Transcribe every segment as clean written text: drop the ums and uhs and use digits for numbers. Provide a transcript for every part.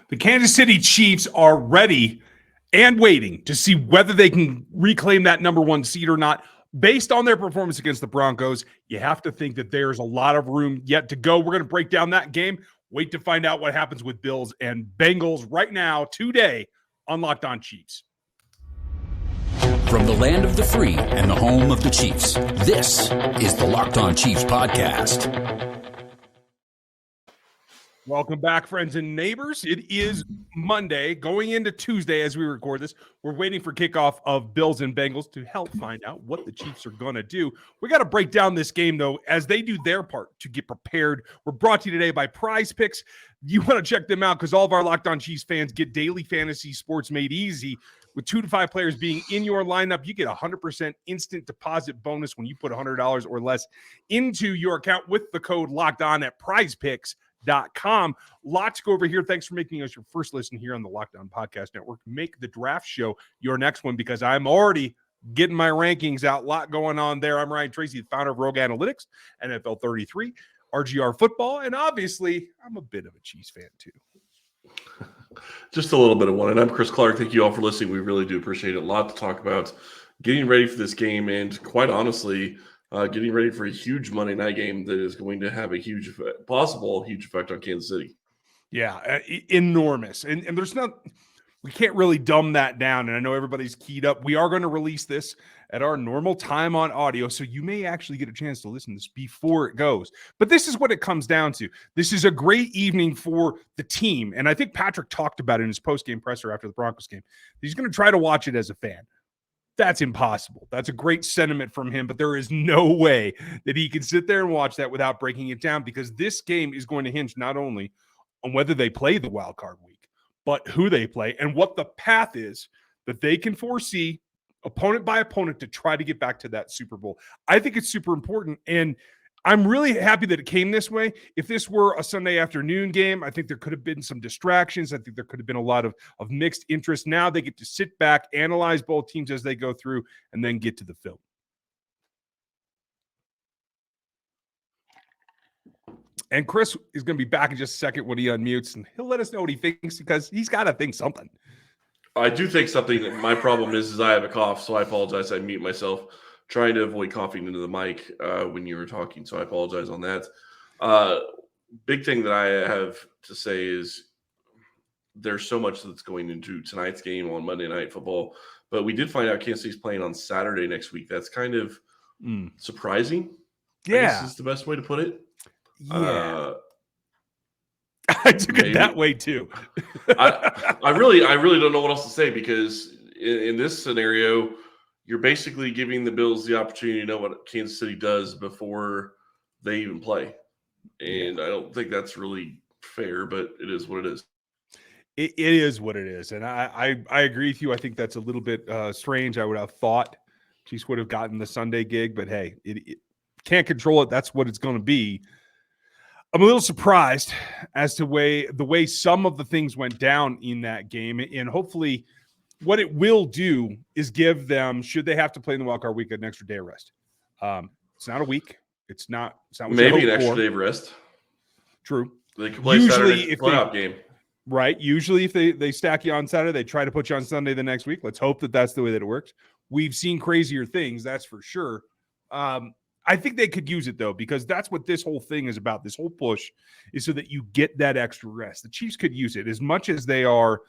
The Kansas City Chiefs are ready and waiting to see whether they can reclaim that number one seed or not. Based on their performance against the Broncos, you have to think that there's a lot of room yet to go. We're going to break down that game. Wait to find out what happens with Bills and Bengals right now, today, on Locked On Chiefs. From the land of the free and the home of the Chiefs, this is the Locked On Chiefs podcast. Welcome back, friends and neighbors. It is Monday, going into Tuesday as we record this. We're waiting for kickoff of Bills and Bengals to help find out what the Chiefs are going to do. We got to break down this game, though, as they do their part to get prepared. We're brought to you today by PrizePicks. You want to check them out because all of our Locked On Chiefs fans get daily fantasy sports made easy. With 2 to 5 players being in your lineup, you get a 100% instant deposit bonus when you put $100 or less into your account with the code Locked On at PrizePicks.com. Lots go over here. Thanks for making us your first listen here on the Locked On Podcast Network. Make the draft show your next one because I'm already getting my rankings out. A lot going on there. I'm Ryan Tracy, the founder of Rogue Analytics, NFL 33, RGR Football, and obviously I'm a bit of a Chiefs fan too. Just a little bit of one. And I'm Chris Clark. Thank you all for listening. We really do appreciate it. A lot to talk about. Getting ready for this game and quite honestly, getting ready for a huge Monday night game that is going to have a huge effect, possible huge effect on Kansas City. Yeah, enormous. And there's we can't really dumb that down. And I know everybody's keyed up. We are going to release this at our normal time on audio, so you may actually get a chance to listen to this before it goes. But this is what it comes down to. This is a great evening for the team. And I think Patrick talked about it in his post-game presser after the Broncos game. He's going to try to watch it as a fan. That's impossible. That's a great sentiment from him, but there is no way that he can sit there and watch that without breaking it down because this game is going to hinge not only on whether they play the wild card week, but who they play and what the path is that they can foresee opponent by opponent to try to get back to that Super Bowl. I think it's super important, and I'm really happy that it came this way. If this were a Sunday afternoon game, I think there could have been some distractions. I think there could have been a lot of mixed interest. Now they get to sit back, analyze both teams as they go through, and then get to the film. And Chris is going to be back in just a second when he unmutes, and he'll let us know what he thinks because he's got to think something. I do think something. My problem is I have a cough, so I apologize. I mute myself, trying to avoid coughing into the mic when you were talking, so I apologize on that. Big thing that I have to say is there's so much that's going into tonight's game on Monday Night Football, but we did find out Kansas City's playing on Saturday next week. That's kind of surprising. Yeah. I guess is the best way to put it. Yeah. I took it that way too. I really don't know what else to say because in this scenario, you're basically giving the Bills the opportunity to know what Kansas City does before they even play. And I don't think that's really fair, but it is what it is. It is what it is. And I agree with you. I think that's a little bit strange. I would have thought Chiefs would have gotten the Sunday gig, but hey, it can't control it. That's what it's going to be. I'm a little surprised as to the way some of the things went down in that game. And hopefully what it will do is give them, should they have to play in the wildcard week, an extra day of rest. It's not a week. It's not maybe an extra day of rest. True. They can play Saturday playoff game. Right. Usually if they stack you on Saturday, they try to put you on Sunday the next week. Let's hope that that's the way that it works. We've seen crazier things, that's for sure. I think they could use it, though, because that's what this whole thing is about. This whole push is so that you get that extra rest. The Chiefs could use it as much as they are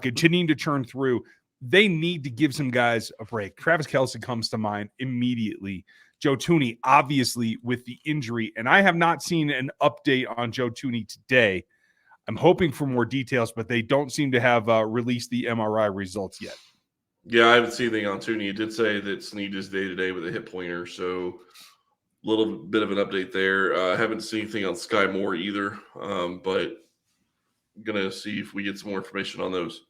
continuing to churn through. They need to give some guys a break. Travis Kelce comes to mind immediately. Joe Thuney, obviously, with the injury. And I have not seen an update on Joe Thuney today. I'm hoping for more details, but they don't seem to have released the MRI results yet. Yeah, I haven't seen anything on Thuney. It did say that Snead is day-to-day with a hip pointer, so little bit of an update there. I haven't seen anything on Sky Moore either, but going to see if we get some more information on those.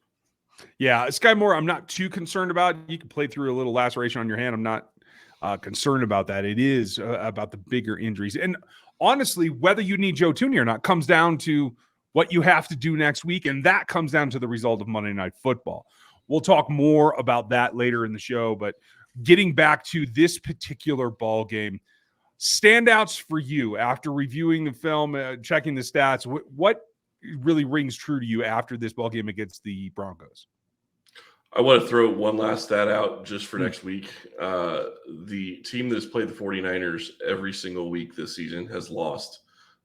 Yeah, Sky Moore, I'm not too concerned about. You can play through a little laceration on your hand. I'm not concerned about that. It is about the bigger injuries. And honestly, whether you need Joe Thuney or not comes down to what you have to do next week, and that comes down to the result of Monday Night Football. We'll talk more about that later in the show, but getting back to this particular ball game, standouts for you after reviewing the film, checking the stats, what really rings true to you after this ball game against the Broncos? I want to throw one last stat out just for next week. The team that has played the 49ers every single week this season has lost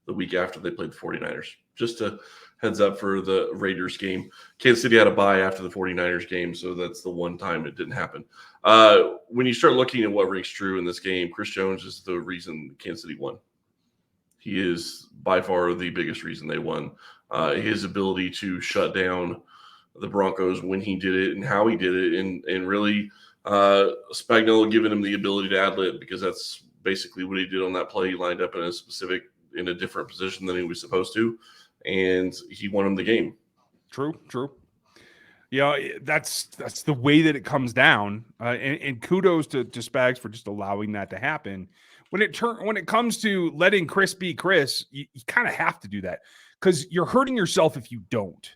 the week after they played the 49ers. Just a heads up for the Raiders game. Kansas City had a bye after the 49ers game, so that's the one time it didn't happen. When you start looking at what rings true in this game, Chris Jones is the reason Kansas City won. He is by far the biggest reason they won. His ability to shut down the Broncos when he did it and how he did it, and really Spagnuolo giving him the ability to ad-lib, because that's basically what he did on that play. He lined up in a different position than he was supposed to, and he won him the game. True. That's the way that it comes down. And kudos to Spags for just allowing that to happen. When it comes to letting Chris be Chris, you kind of have to do that, because you're hurting yourself if you don't.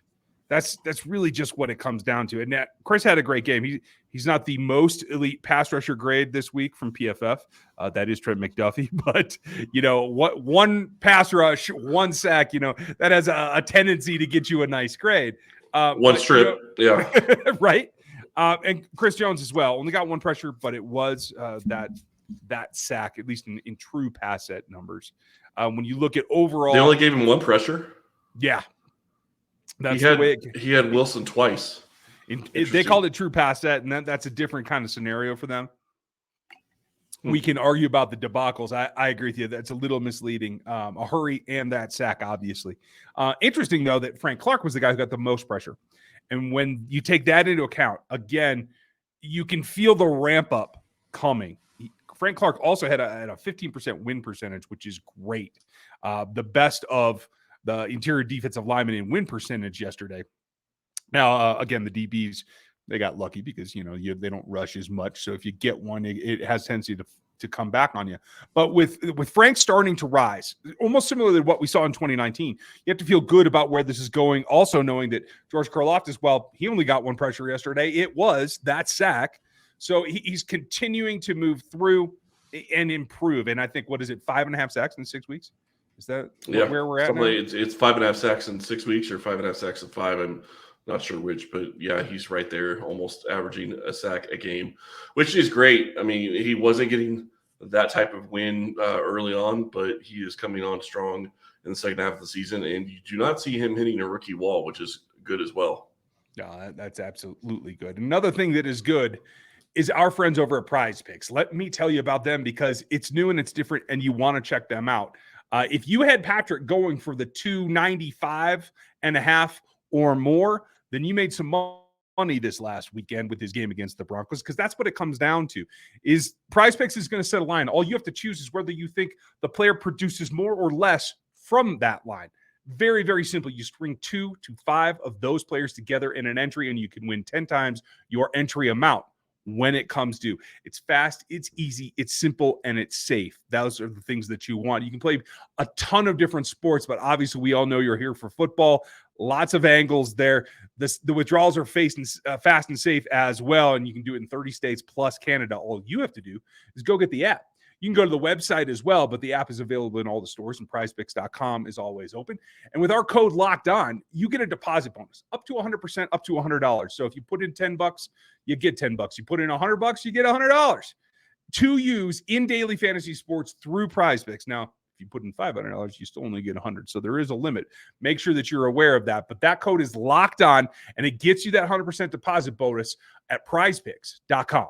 That's really just what it comes down to. And Chris had a great game. He's not the most elite pass rusher grade this week from PFF. That is Trent McDuffie. But, what one pass rush, one sack, that has a tendency to get you a nice grade. One strip, yeah. Right? And Chris Jones as well. Only got one pressure, but it was that sack, at least in true pass set numbers. When you look at overall. They only gave him one pressure? Yeah. He had Wilson twice. They called it true pass set, and that's a different kind of scenario for them. We can argue about the debacles. I agree with you. That's a little misleading. A hurry and that sack, obviously. Interesting, though, that Frank Clark was the guy who got the most pressure. And when you take that into account, again, you can feel the ramp up coming. Frank Clark also had a 15% win percentage, which is great. The best of the interior defensive lineman in win percentage yesterday. Now, again, the DBs, they got lucky because, they don't rush as much. So if you get one, it has tendency to come back on you. But with Frank starting to rise, almost similar to what we saw in 2019, you have to feel good about where this is going. Also knowing that George Karlaftis, he only got one pressure yesterday. It was that sack. So he's continuing to move through and improve. And I think, 5.5 sacks in 6 weeks? Is that where we're at now? It's 5.5 sacks in 6 weeks or 5.5 sacks in 5. I'm not sure which, but yeah, he's right there, almost averaging a sack a game, which is great. I mean, he wasn't getting that type of win early on, but he is coming on strong in the second half of the season, and you do not see him hitting a rookie wall, which is good as well. Yeah, that's absolutely good. Another thing that is good is our friends over at PrizePicks. Let me tell you about them, because it's new and it's different, and you want to check them out. If you had Patrick going for the 295.5 or more, then you made some money this last weekend with his game against the Broncos, because that's what it comes down to. Is PrizePicks is going to set a line. All you have to choose is whether you think the player produces more or less from that line. Very, very simple. You string 2 to 5 of those players together in an entry, and you can win 10 times your entry amount. When it comes due, it's fast, it's easy, it's simple, and it's safe. Those are the things that you want. You can play a ton of different sports, but obviously we all know you're here for football. Lots of angles there. The withdrawals are fast and safe as well, and you can do it in 30 states plus Canada. All you have to do is go get the app. You can go to the website as well, but the app is available in all the stores, and PrizePicks.com is always open. And with our code Locked On, you get a deposit bonus up to 100%, up to $100. So if you put in $10, you get $10. You put in $100, you get $100 to use in daily fantasy sports through PrizePicks. Now, if you put in $500, you still only get $100. So there is a limit. Make sure that you're aware of that. But that code is Locked On, and it gets you that 100% deposit bonus at PrizePicks.com.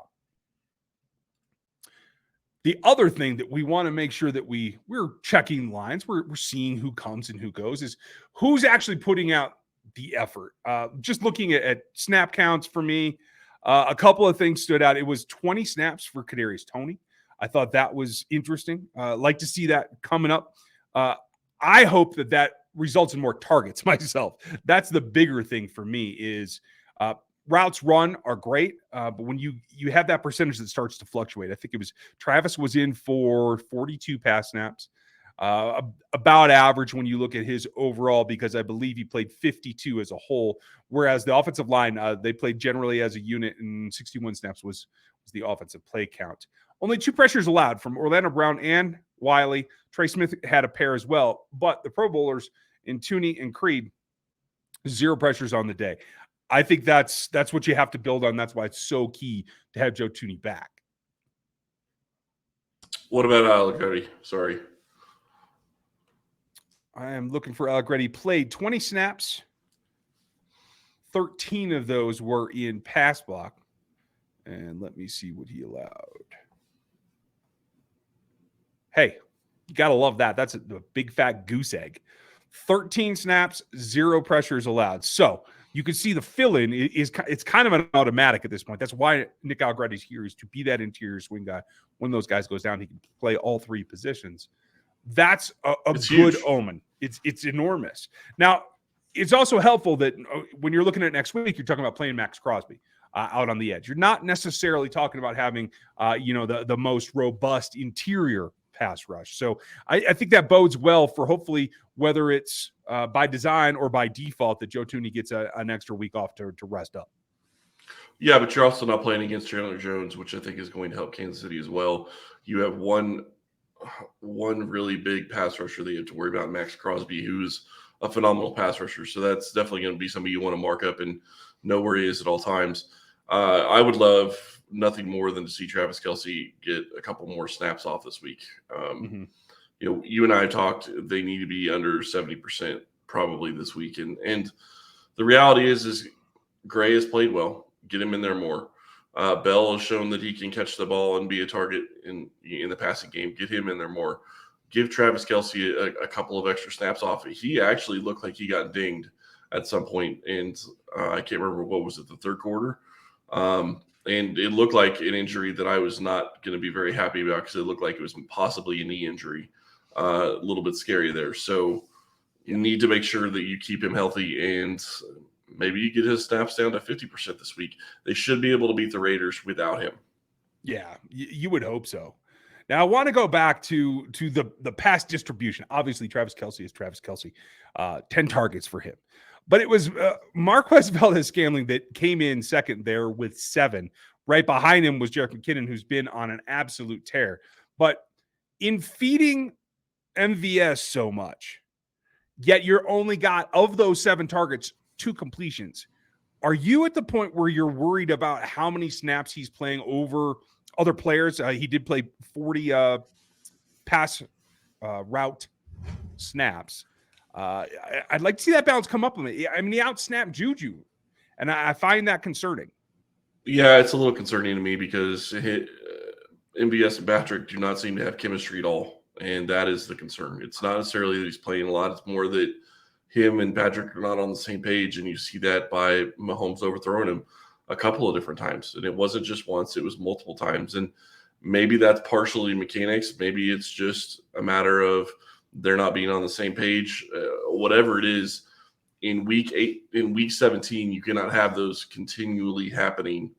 The other thing that we want to make sure that we're checking lines, we're seeing who comes and who goes, is who's actually putting out the effort. Just looking at snap counts for me, a couple of things stood out. It was 20 snaps for Kadarius Toney. I thought that was interesting. Like to see that coming up. I hope that results in more targets myself. That's the bigger thing for me is routes run are great, but when you have that percentage that starts to fluctuate, I think it was Travis was in for 42 pass snaps, about average when you look at his overall, because I believe he played 52 as a whole, whereas the offensive line, they played generally as a unit, and 61 snaps was the offensive play count. Only 2 pressures allowed from Orlando Brown and Wiley. Trey Smith had a pair as well, but the Pro Bowlers in Tooney and Creed 0 pressures on the day. I think that's what you have to build on. That's why it's so key to have Joe Thuney back. What about Allegretti? Sorry. I am looking for Allegretti. Played 20 snaps. 13 of those were in pass block. And let me see what he allowed. Hey, you got to love that. That's a big fat goose egg. 13 snaps, 0 pressures allowed. So you can see the fill-in it's kind of an automatic at this point. That's why Nick Allegretti's here, is to be that interior swing guy. When those guys goes down, he can play all 3 positions. That's a good huge. omen. It's enormous. Now, it's also helpful that when you're looking at next week, you're talking about playing Max Crosby out on the edge. You're not necessarily talking about having the most robust interior pass rush. So I think that bodes well for, hopefully, whether it's by design or by default, that Joe Thuney gets an extra week off to rest up. Yeah, but you're also not playing against Chandler Jones, which I think is going to help Kansas City as well. You have one really big pass rusher that you have to worry about, Max Crosby, who's a phenomenal pass rusher. So that's definitely going to be somebody you want to mark up and know where he is at all times. I would love nothing more than to see Travis Kelce get a couple more snaps off this week. You and I talked, they need to be under 70% probably this week. And the reality is Gray has played well. Get him in there more. Bell has shown that he can catch the ball and be a target in the passing game. Get him in there more. Give Travis Kelce a couple of extra snaps off. He actually looked like he got dinged at some point, and I can't remember, what was it, the third quarter? And it looked like an injury that I was not going to be very happy about, because it looked like it was possibly a knee injury. A little bit scary there. So you need to make sure that you keep him healthy, and maybe you get his snaps down to 50% this week. They should be able to beat the Raiders without him. Yeah, you would hope so. Now, I want to go back to the pass distribution. Obviously, Travis Kelce is Travis Kelce. 10 targets for him. But it was Marquez Valdes-Scantling that came in second there with 7. Right behind him was Jerick McKinnon, who's been on an absolute tear. But in feeding MVS so much, yet you're only got, of those 7 targets, 2 completions. Are you at the point where you're worried about how many snaps he's playing over other players? He did play 40 pass route snaps. I'd like to see that balance come up with it. I mean, he outsnapped Juju, and I find that concerning. Yeah, it's a little concerning to me, because MVS and Patrick do not seem to have chemistry at all, and that is the concern. It's not necessarily that he's playing a lot. It's more that him and Patrick are not on the same page, and you see that by Mahomes overthrowing him a couple of different times. And it wasn't just once, it was multiple times. And maybe that's partially mechanics. Maybe it's just a matter of they're not being on the same page. Whatever it is, in week 17, you cannot have those continually happening.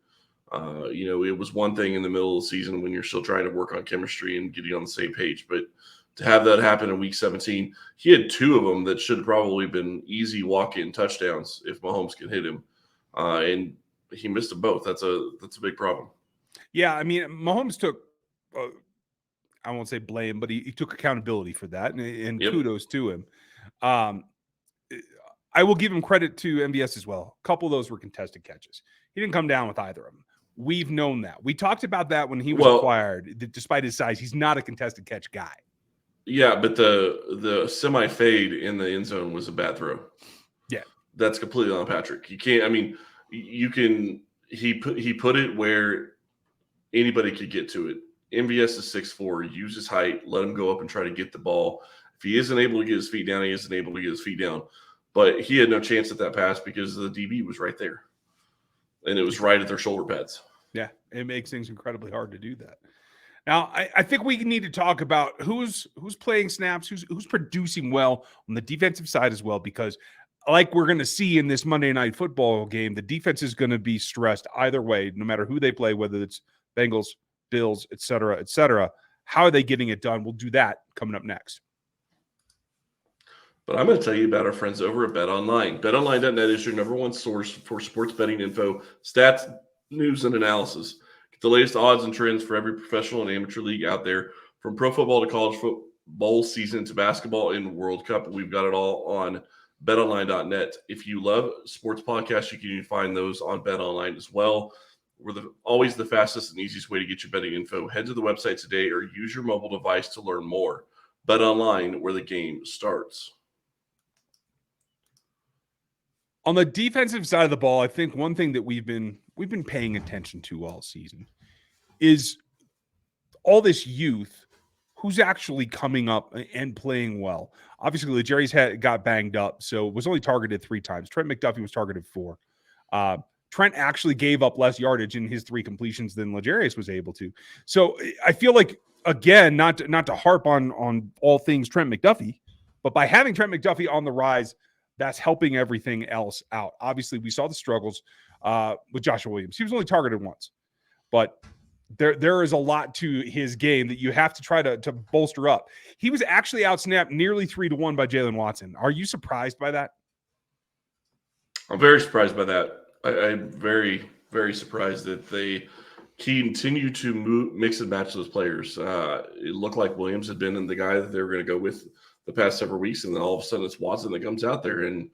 It was one thing in the middle of the season when you're still trying to work on chemistry and getting on the same page. But to have that happen in week 17, he had 2 of them that should have probably been easy walk-in touchdowns if Mahomes could hit him. And he missed them both. That's a big problem. Yeah, I mean, Mahomes took, I won't say blame, but he took accountability for that, and Yep. kudos to him. I will give him credit to MVS as well. A couple of those were contested catches. He didn't come down with either of them. We've known that. We talked about that when he was acquired. That despite his size, he's not a contested catch guy. Yeah, but the semi fade in the end zone was a bad throw. Yeah, that's completely on Patrick. You can't. I mean, you can. He put it where anybody could get to it. MVS is 6'4". Use his height. Let him go up and try to get the ball. If he isn't able to get his feet down, he isn't able to get his feet down. But he had no chance at that pass because the DB was right there, and it was right at their shoulder pads. Yeah, it makes things incredibly hard to do that. Now, I think we need to talk about who's playing snaps, who's producing well on the defensive side as well, because like we're going to see in this Monday Night Football game, the defense is going to be stressed either way, no matter who they play, whether it's Bengals, Bills, et cetera, et cetera. How are they getting it done? We'll do that coming up next. But I'm going to tell you about our friends over at BetOnline. BetOnline.net is your number one source for sports betting info, stats, news, and analysis. Get the latest odds and trends for every professional and amateur league out there, from pro football to college football season to basketball and World Cup. We've got it all on betonline.net. If you love sports podcasts, you can find those on BetOnline as well. We're always the fastest and easiest way to get your betting info. Head to the website today or use your mobile device to learn more. BetOnline, where the game starts. On the defensive side of the ball, I think one thing that we've been paying attention to all season is all this youth who's actually coming up and playing well. Obviously, Legarius got banged up, so was only targeted 3 times. Trent McDuffie was targeted 4. Trent actually gave up less yardage in his 3 completions than Legarius was able to. So I feel like, again, not to harp on all things Trent McDuffie, but by having Trent McDuffie on the rise, that's helping everything else out. Obviously, we saw the struggles with Joshua Williams. He was only targeted once, but there is a lot to his game that you have to try to bolster up. He was actually outsnapped nearly 3-1 by Jalen Watson. Are you surprised by that? I'm very surprised by that. I'm very, very surprised that they continue to mix and match those players. It looked like Williams had been the guy that they were going to go with the past several weeks, and then all of a sudden it's Watson that comes out there, and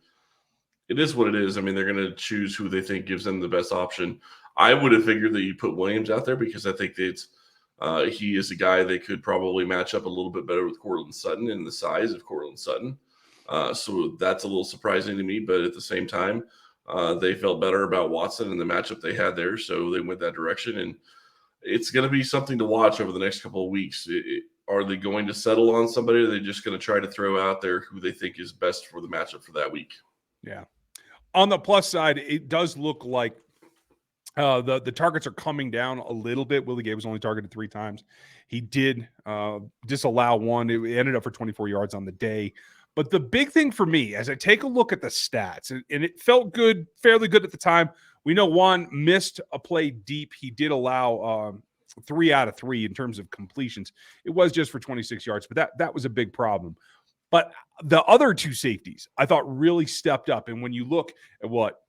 it is what it is. I mean, they're going to choose who they think gives them the best option. I would have figured that you put Williams out there because I think that he is a guy that could probably match up a little bit better with Courtland Sutton and the size of Courtland Sutton. So that's a little surprising to me, but at the same time, they felt better about Watson and the matchup they had there, so they went that direction. And it's going to be something to watch over the next couple of weeks. Are they going to settle on somebody, or are they just going to try to throw out there who they think is best for the matchup for that week? Yeah. On the plus side, it does look like the targets are coming down a little bit. Willie Gay was only targeted 3 times. He did disallow 1. It ended up for 24 yards on the day. But the big thing for me, as I take a look at the stats, and it felt good, fairly good at the time. We know Juan missed a play deep. He did allow 3 out of 3 in terms of completions. It was just for 26 yards, but that was a big problem. But the other 2 safeties, I thought, really stepped up. And when you look at what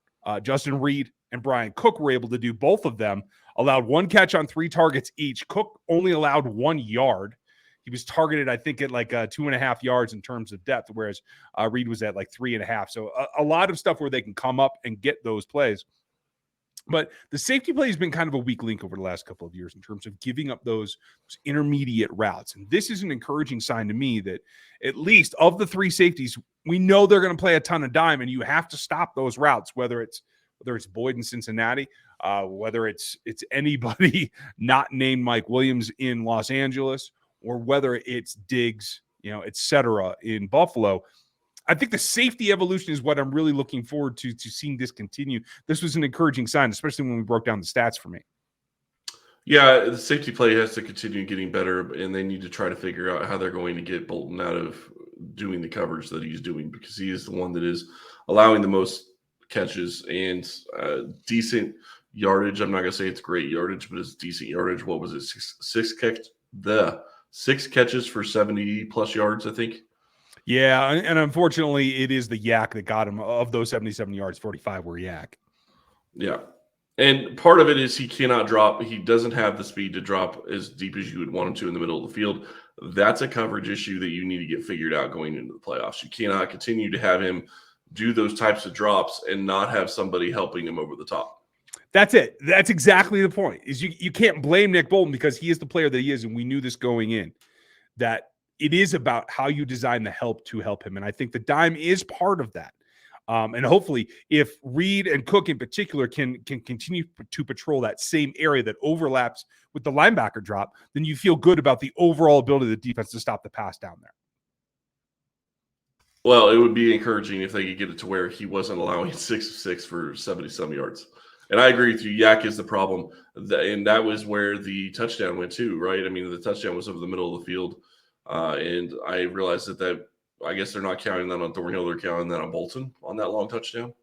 Justin Reed and Brian Cook were able to do, both of them allowed 1 catch on 3 targets each. Cook only allowed 1 yard. He was targeted, I think, at like 2.5 yards in terms of depth, whereas Reed was at like 3.5. So a lot of stuff where they can come up and get those plays. But the safety play has been kind of a weak link over the last couple of years in terms of giving up those intermediate routes. And this is an encouraging sign to me that at least of the 3 safeties, we know they're going to play a ton of dime, and you have to stop those routes, whether it's Boyd in Cincinnati, whether it's anybody not named Mike Williams in Los Angeles, or whether it's Diggs, et cetera, in Buffalo. I think the safety evolution is what I'm really looking forward to seeing this continue. This was an encouraging sign, especially when we broke down the stats for me. Yeah, the safety play has to continue getting better, and they need to try to figure out how they're going to get Bolton out of doing the coverage that he's doing, because he is the one that is allowing the most catches and decent yardage. I'm not going to say it's great yardage, but it's decent yardage. What was it? Six catches for 70-plus yards, I think. Yeah, and unfortunately, it is the yak that got him. Of those 77 yards, 45 were yak. Yeah. And part of it is he cannot drop. He doesn't have the speed to drop as deep as you would want him to in the middle of the field. That's a coverage issue that you need to get figured out going into the playoffs. You cannot continue to have him do those types of drops and not have somebody helping him over the top. That's it. That's exactly the point. Is you can't blame Nick Bolton because he is the player that he is, and we knew this going in, that it is about how you design the help to help him. And I think the dime is part of that. And hopefully, if Reed and Cook in particular can continue to patrol that same area that overlaps with the linebacker drop, then you feel good about the overall ability of the defense to stop the pass down there. Well, it would be encouraging if they could get it to where he wasn't allowing 6 of 6 for 70-some yards. And I agree with you. Yak is the problem. And that was where the touchdown went too, right? I mean, the touchdown was over the middle of the field. And I realized that I guess they're not counting that on Thornhill. They're counting that on Bolton on that long touchdown.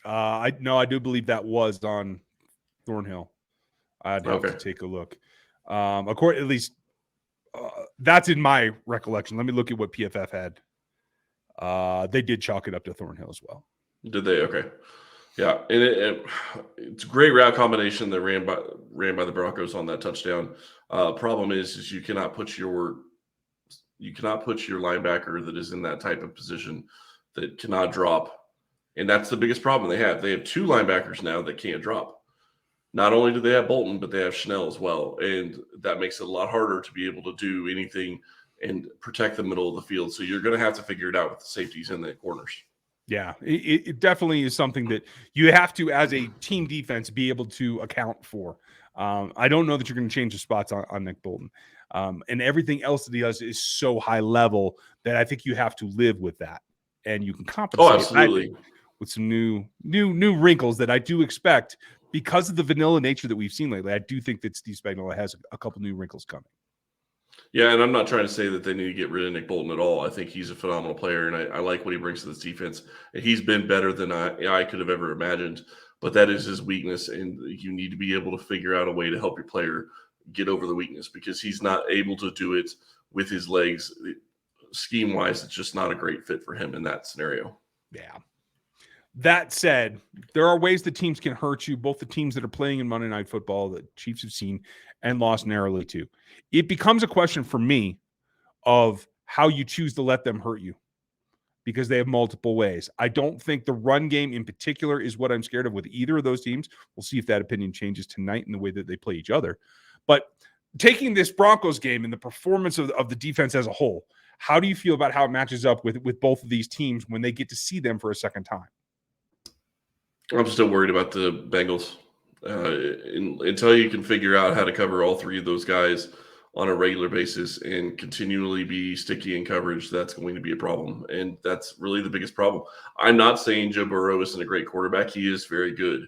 I do believe that was on Thornhill. I'd have to take a look. At least that's in my recollection. Let me look at what PFF had. They did chalk it up to Thornhill as well. Did they? Okay. Yeah, and it's a great route combination that ran by the Broncos on that touchdown. Problem is you cannot put your linebacker that is in that type of position that cannot drop. And that's the biggest problem they have. They have 2 linebackers now that can't drop. Not only do they have Bolton, but they have Chanel as well. And that makes it a lot harder to be able to do anything and protect the middle of the field. So you're going to have to figure it out with the safeties and the corners. Yeah, it definitely is something that you have to, as a team defense, be able to account for. I don't know that you're going to change the spots on Nick Bolton. And everything else that he does is so high level that I think you have to live with that. And you can compensate. Oh, absolutely. With some new wrinkles that I do expect because of the vanilla nature that we've seen lately. I do think that Steve Spagnuolo has a couple new wrinkles coming. Yeah, and I'm not trying to say that they need to get rid of Nick Bolton at all. I think he's a phenomenal player, and I like what he brings to this defense. And he's been better than I could have ever imagined, but that is his weakness, and you need to be able to figure out a way to help your player get over the weakness because he's not able to do it with his legs. Scheme-wise, it's just not a great fit for him in that scenario. Yeah. That said, there are ways that teams can hurt you, both the teams that are playing in Monday Night Football that Chiefs have seen and lost narrowly to. It becomes a question for me of how you choose to let them hurt you because they have multiple ways. I don't think the run game in particular is what I'm scared of with either of those teams. We'll see if that opinion changes tonight in the way that they play each other. But taking this Broncos game and the performance of the defense as a whole, how do you feel about how it matches up with both of these teams when they get to see them for a second time? I'm still worried about the Bengals. Until you can figure out how to cover all 3 of those guys on a regular basis and continually be sticky in coverage, that's going to be a problem. And that's really the biggest problem. I'm not saying Joe Burrow isn't a great quarterback. He is very good.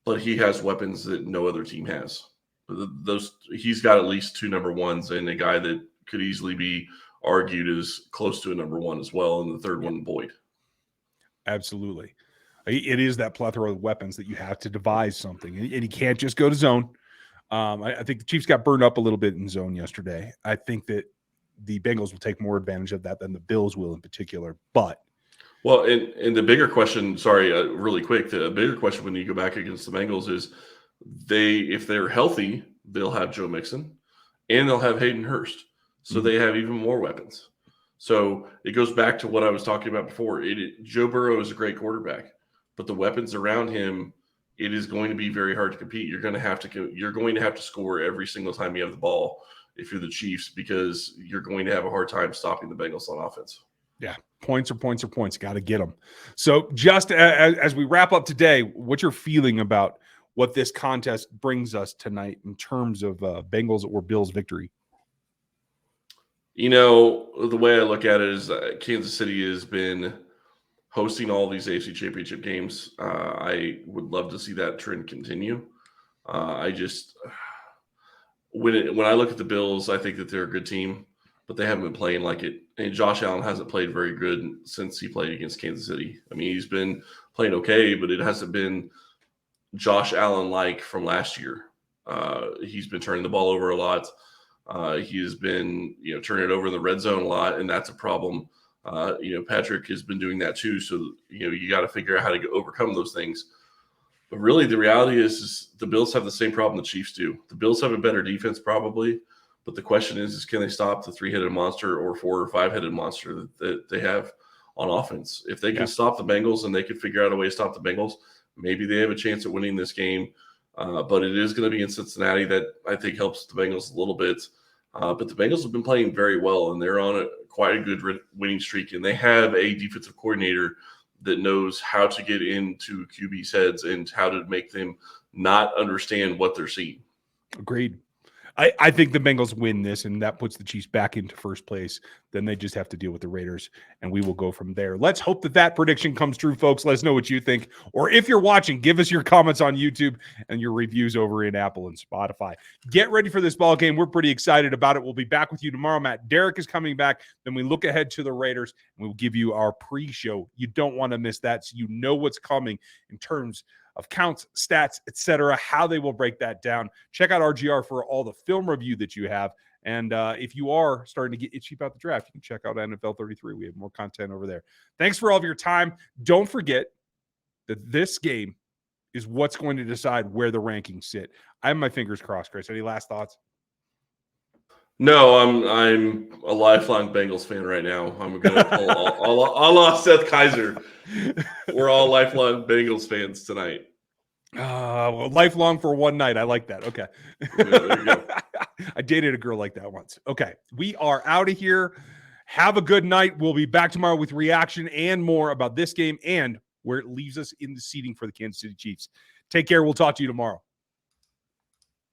But he has weapons that no other team has. He's got at least 2 number ones and a guy that could easily be argued as close to a number 1 as well, and the third one, Boyd. Absolutely. It is that plethora of weapons that you have to devise something, and he can't just go to zone. I think the Chiefs got burned up a little bit in zone yesterday. I think that the Bengals will take more advantage of that than the Bills will in particular. But and the bigger question, really quick, the bigger question when you go back against the Bengals is if they're healthy, they'll have Joe Mixon and they'll have Hayden Hurst. So they have even more weapons. So it goes back to what I was talking about before. Joe Burrow is a great quarterback. But the weapons around him, it is going to be very hard to compete. You're going to have to score every single time you have the ball if you're the Chiefs because you're going to have a hard time stopping the Bengals on offense. Yeah, points are points are points. Got to get them. So just as we wrap up today, what's your feeling about what this contest brings us tonight in terms of Bengals or Bills victory? You know, the way I look at it is Kansas City has been hosting all these AFC Championship games. I would love to see that trend continue. When I look at the Bills, I think that they're a good team, but they haven't been playing like it. And Josh Allen hasn't played very good since he played against Kansas City. I mean, he's been playing okay, but it hasn't been Josh Allen-like from last year. He's been turning the ball over a lot. He has been, turning it over in the red zone a lot, and that's a problem. Patrick has been doing that too. So, you got to figure out how to overcome those things. But really, the reality is the Bills have the same problem the Chiefs do. The Bills have a better defense probably, but the question is can they stop the 3-headed monster or 4 or 5-headed monster that they have on offense? If they can stop the Bengals and they can figure out a way to stop the Bengals, maybe they have a chance at winning this game. But it is going to be in Cincinnati that I think helps the Bengals a little bit. But the Bengals have been playing very well, and they're on quite a good winning streak. And they have a defensive coordinator that knows how to get into QB's heads and how to make them not understand what they're seeing. Agreed. I think the Bengals win this, and that puts the Chiefs back into first place. Then they just have to deal with the Raiders, and we will go from there. Let's hope that prediction comes true, folks. Let us know what you think. Or if you're watching, give us your comments on YouTube and your reviews over in Apple and Spotify. Get ready for this ball game. We're pretty excited about it. We'll be back with you tomorrow. Matt Derrick is coming back. Then we look ahead to the Raiders, and we'll give you our pre-show. You don't want to miss that, so you know what's coming in terms of counts, stats, etc., how they will break that down. Check out RGR for all the film review that you have. And if you are starting to get itchy about the draft, you can check out NFL 33. We have more content over there. Thanks for all of your time. Don't forget that this game is what's going to decide where the rankings sit. I have my fingers crossed, Chris. Any last thoughts? No, I'm a lifelong Bengals fan right now. I'm gonna pull a la Seth Kaiser. We're all lifelong Bengals fans tonight. Well, lifelong for one night. I like that. Okay. Yeah, there you go. I dated a girl like that once. Okay. We are out of here. Have a good night. We'll be back tomorrow with reaction and more about this game and where it leaves us in the seating for the Kansas City Chiefs. Take care. We'll talk to you tomorrow.